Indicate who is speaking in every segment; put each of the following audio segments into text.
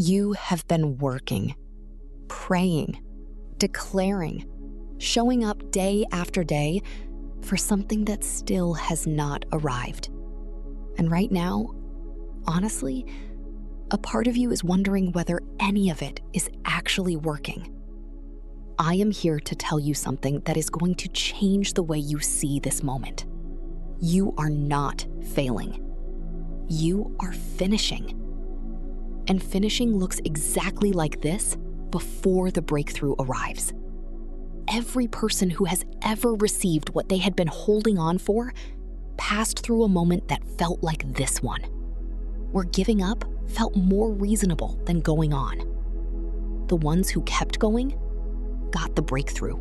Speaker 1: You have been working, praying, declaring, showing up day after day for something that still has not arrived. And right now, honestly, a part of you is wondering whether any of it is actually working. I am here to tell you something that is going to change the way you see this moment. You are not failing. You are finishing. And finishing looks exactly like this before the breakthrough arrives. Every person who has ever received what they had been holding on for passed through a moment that felt like this one, where giving up felt more reasonable than going on. The ones who kept going got the breakthrough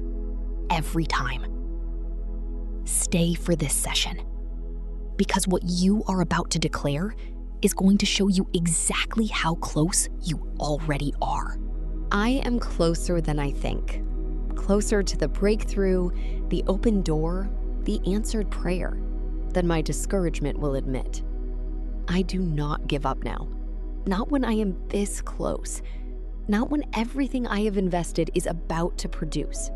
Speaker 1: every time. Stay for this session, because what you are about to declare is going to show you exactly how close you already are. I am closer than I think. Closer to the breakthrough, the open door, the answered prayer than my discouragement will admit. I do not give up now. Not when I am this close. Not when everything I have invested is about to produce.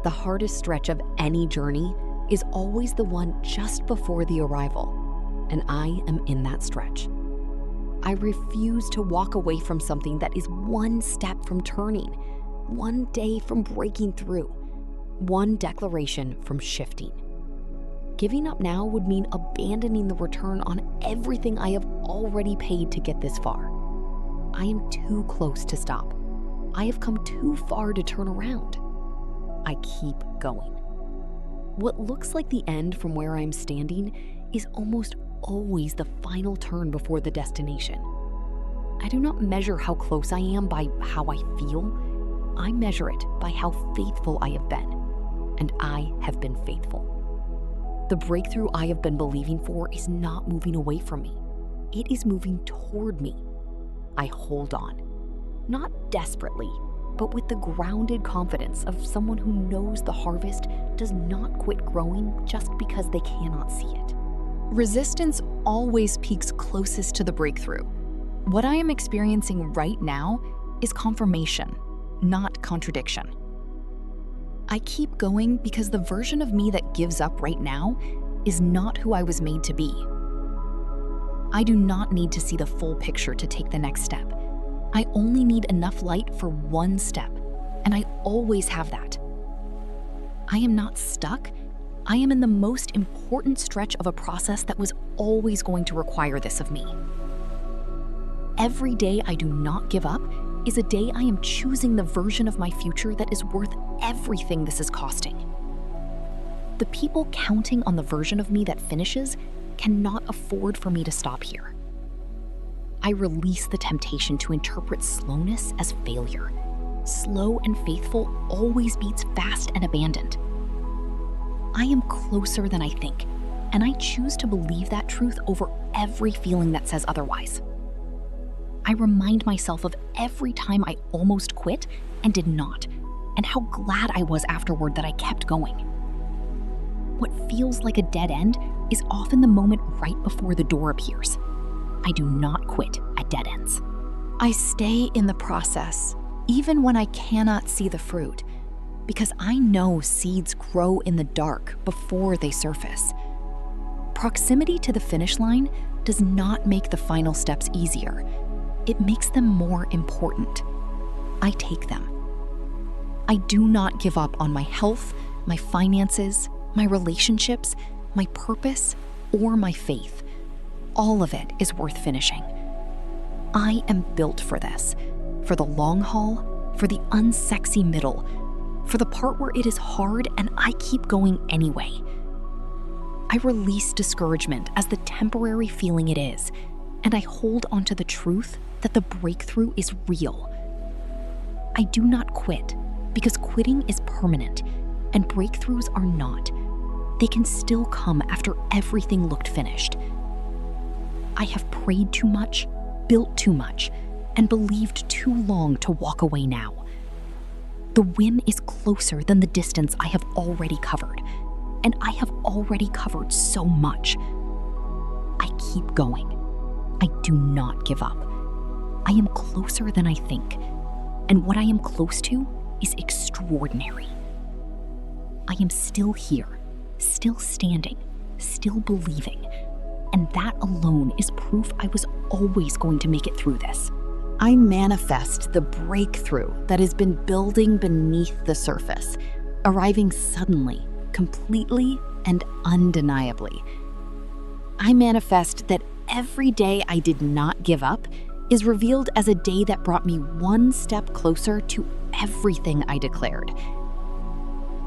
Speaker 1: The hardest stretch of any journey is always the one just before the arrival, and I am in that stretch. I refuse to walk away from something that is one step from turning, one day from breaking through, one declaration from shifting. Giving up now would mean abandoning the return on everything I have already paid to get this far. I am too close to stop. I have come too far to turn around. I keep going. What looks like the end from where I'm standing is almost always the final turn before the destination. I do not measure how close I am by how I feel. I measure it by how faithful I have been, and I have been faithful. The breakthrough I have been believing for is not moving away from me. It is moving toward me. I hold on, not desperately, but with the grounded confidence of someone who knows the harvest does not quit growing just because they cannot see it.
Speaker 2: Resistance always peaks closest to the breakthrough. What I am experiencing right now is confirmation, not contradiction. I keep going because the version of me that gives up right now is not who I was made to be. I do not need to see the full picture to take the next step. I only need enough light for one step, and I always have that. I am not stuck. I am in the most important stretch of a process that was always going to require this of me. Every day I do not give up is a day I am choosing the version of my future that is worth everything this is costing. The people counting on the version of me that finishes cannot afford for me to stop here. I release the temptation to interpret slowness as failure. Slow and faithful always beats fast and abandoned. I am closer than I think, and I choose to believe that truth over every feeling that says otherwise. I remind myself of every time I almost quit and did not, and how glad I was afterward that I kept going. What feels like a dead end is often the moment right before the door appears. I do not quit at dead ends. I stay in the process, even when I cannot see the fruit, because I know seeds grow in the dark before they surface. Proximity to the finish line does not make the final steps easier. It makes them more important. I take them. I do not give up on my health, my finances, my relationships, my purpose, or my faith. All of it is worth finishing. I am built for this, for the long haul, for the unsexy middle, for the part where it is hard and I keep going anyway. I release discouragement as the temporary feeling it is, and I hold onto the truth that the breakthrough is real. I do not quit because quitting is permanent and breakthroughs are not. They can still come after everything looked finished. I have prayed too much, built too much, and believed too long to walk away now. The win is closer than the distance I have already covered, and I have already covered so much. I keep going. I do not give up. I am closer than I think, and what I am close to is extraordinary. I am still here, still standing, still believing, and that alone is proof I was always going to make it through this. I manifest the breakthrough that has been building beneath the surface, arriving suddenly, completely, and undeniably. I manifest that every day I did not give up is revealed as a day that brought me one step closer to everything I declared.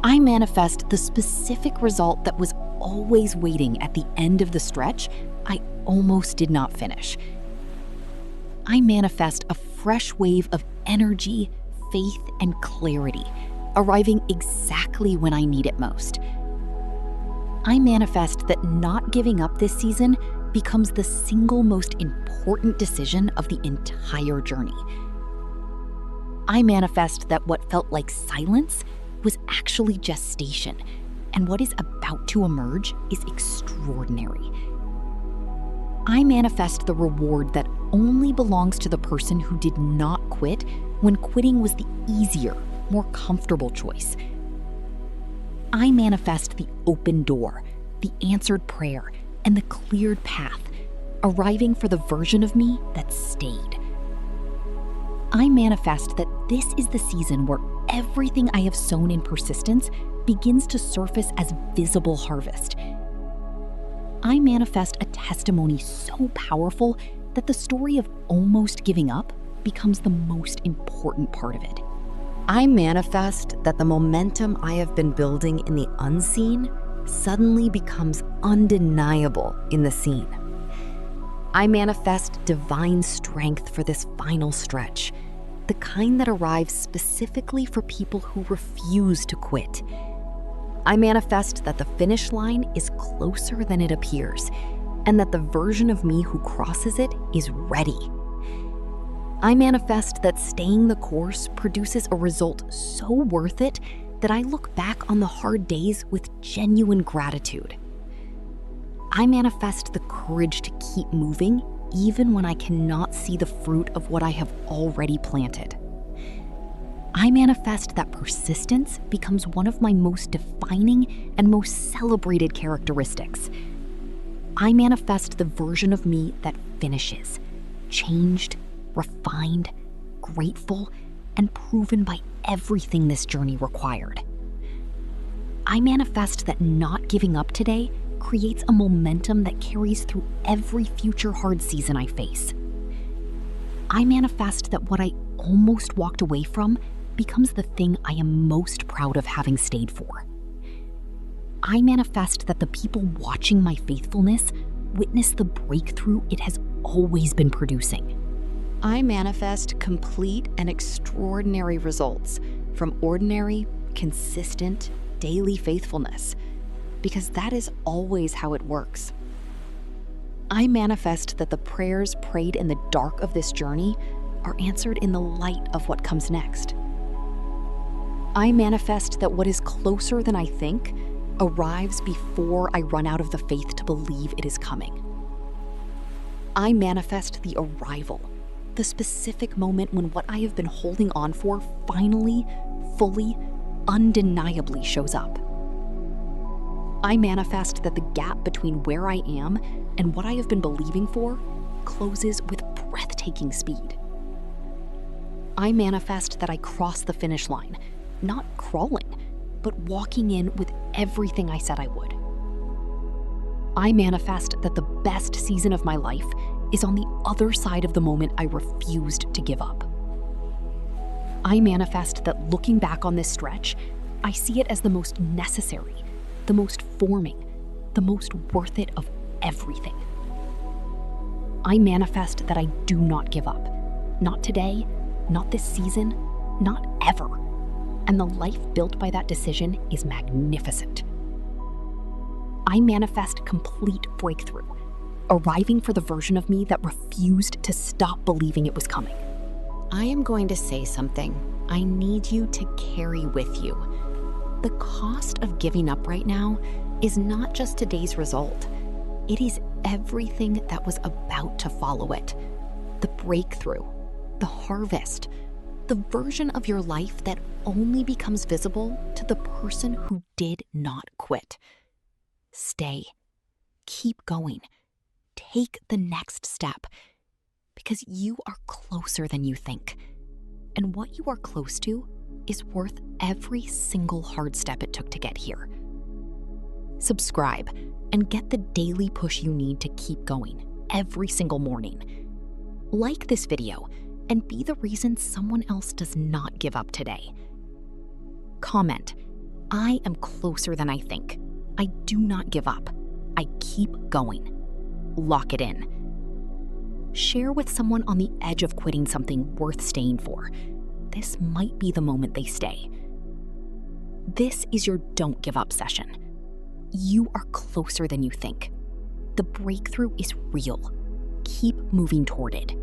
Speaker 2: I manifest the specific result that was always waiting at the end of the stretch I almost did not finish. I manifest a fresh wave of energy, faith, and clarity, arriving exactly when I need it most. I manifest that not giving up this season becomes the single most important decision of the entire journey. I manifest that what felt like silence was actually gestation, and what is about to emerge is extraordinary. I manifest the reward that only belongs to the person who did not quit when quitting was the easier, more comfortable choice. I manifest the open door, the answered prayer, and the cleared path, arriving for the version of me that stayed. I manifest that this is the season where everything I have sown in persistence begins to surface as visible harvest. I manifest a testimony so powerful that the story of almost giving up becomes the most important part of it.
Speaker 1: I manifest that the momentum I have been building in the unseen suddenly becomes undeniable in the seen. I manifest divine strength for this final stretch, the kind that arrives specifically for people who refuse to quit. I manifest that the finish line is closer than it appears, and that the version of me who crosses it is ready. I manifest that staying the course produces a result so worth it that I look back on the hard days with genuine gratitude. I manifest the courage to keep moving even when I cannot see the fruit of what I have already planted. I manifest that persistence becomes one of my most defining and most celebrated characteristics. I manifest the version of me that finishes, changed, refined, grateful, and proven by everything this journey required. I manifest that not giving up today creates a momentum that carries through every future hard season I face. I manifest that what I almost walked away from becomes the thing I am most proud of having stayed for. I manifest that the people watching my faithfulness witness the breakthrough it has always been producing. I manifest complete and extraordinary results from ordinary, consistent, daily faithfulness, because that is always how it works. I manifest that the prayers prayed in the dark of this journey are answered in the light of what comes next. I manifest that what is closer than I think arrives before I run out of the faith to believe it is coming. I manifest the arrival, the specific moment when what I have been holding on for finally, fully, undeniably shows up. I manifest that the gap between where I am and what I have been believing for closes with breathtaking speed. I manifest that I cross the finish line, not crawling, but walking in with everything I said I would. I manifest that the best season of my life is on the other side of the moment I refused to give up. I manifest that looking back on this stretch, I see it as the most necessary, the most forming, the most worth it of everything. I manifest that I do not give up. Not today, not this season, not ever. And the life built by that decision is magnificent. I manifest complete breakthrough, arriving for the version of me that refused to stop believing it was coming. I am going to say something I need you to carry with you. The cost of giving up right now is not just today's result. It is everything that was about to follow it. The breakthrough,
Speaker 2: the harvest, the version of your life that only becomes visible to the person who did not quit. Stay. Keep going. Take the next step, because you are closer than you think. And what you are close to is worth every single hard step it took to get here. Subscribe and get the daily push you need to keep going every single morning. Like this video and be the reason someone else does not give up today. Comment, I am closer than I think. I do not give up. I keep going. Lock it in. Share with someone on the edge of quitting something worth staying for. This might be the moment they stay. This is your Don't Give Up session. You are closer than you think. The breakthrough is real. Keep moving toward it.